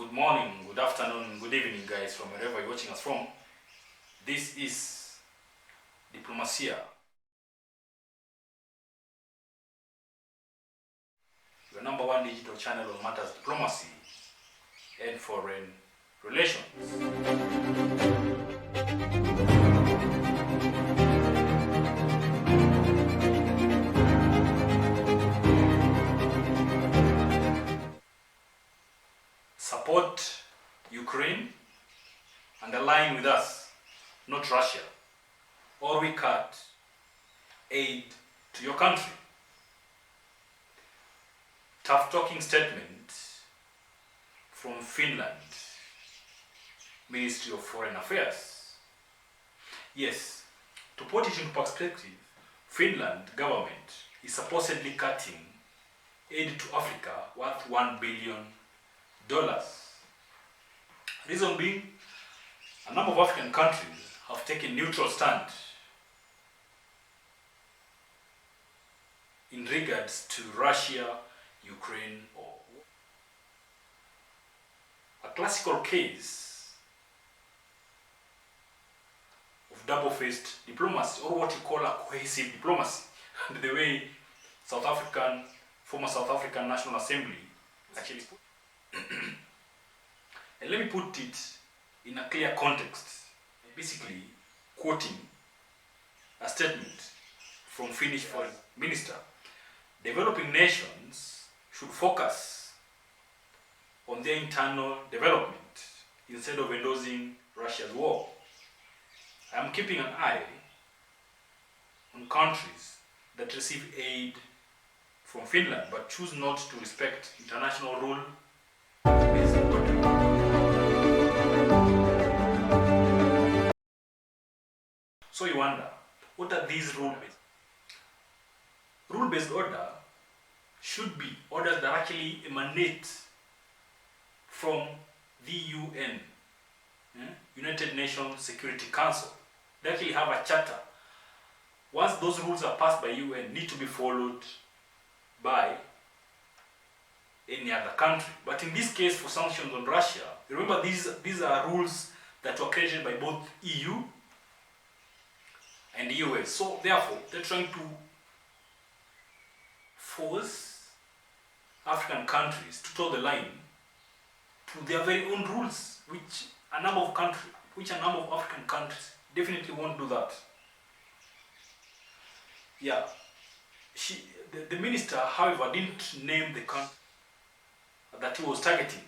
Good morning, good afternoon, good evening, guys, from wherever you're watching us from. This is Diplomacia, your #1 digital channel on matters diplomacy and foreign relations. Support Ukraine and align with us, not Russia, or we cut aid to your country. Tough talking statement from Finland, Ministry of Foreign Affairs. Yes, to put it in perspective, Finland government is supposedly cutting aid to Africa worth $1 billion. Reason being, a number of African countries have taken neutral stand in regards to Russia, Ukraine, or a classical case of double-faced diplomacy, or what you call a coercive diplomacy, and the way former South African National Assembly actually put and let me put it in a clear context, basically quoting a statement from Finnish Foreign Minister. Developing nations should focus on their internal development instead of endorsing Russia's war. I am keeping an eye on countries that receive aid from Finland but choose not to respect international rule. So you wonder, what are these rule-based? Rule-based order should be orders that actually emanate from the UN, United Nations Security Council. They actually have a charter. Once those rules are passed by UN, need to be followed by any other country. But in this case, for sanctions on Russia, remember these are rules that were created by both EU and the US. So therefore, they're trying to force African countries to toe the line to their very own rules, which a number of African countries definitely won't do that. Yeah, the minister, however, didn't name the country that he was targeting.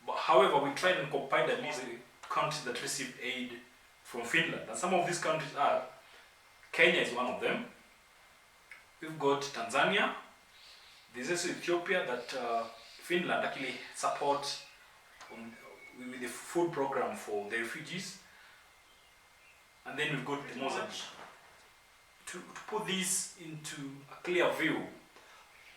But however, we tried and compiled a list of countries that received aid from Finland, and some of these countries are Kenya is one of them. We've got Tanzania. There's also Ethiopia that Finland actually supports with the food program for the refugees. And then we've got Mozambique. To put this into a clear view,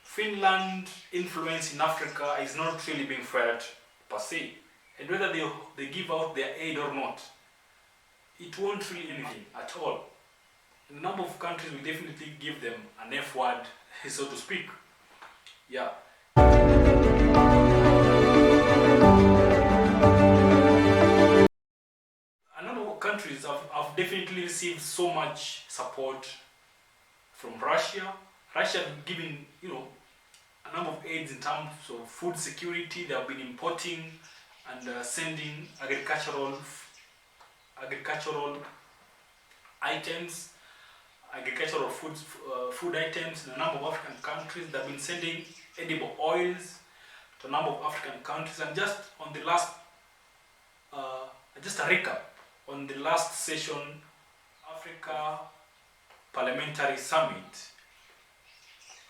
Finland's influence in Africa is not really being felt per se. And whether they give out their aid or not, it won't really anything at all. A number of countries will definitely give them an F word, so to speak. Yeah. A number of countries have definitely received so much support from Russia. Russia have given, a number of aids in terms of food security. They have been importing and sending agricultural items, agricultural food items in a number of African countries. They've been sending edible oils to a number of African countries. And just on the last, just a recap, on the last session, Africa Parliamentary Summit,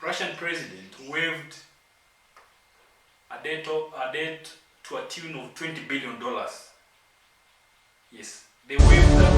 Russian president waived a debt to a tune of $20 billion. Yes, they waived that.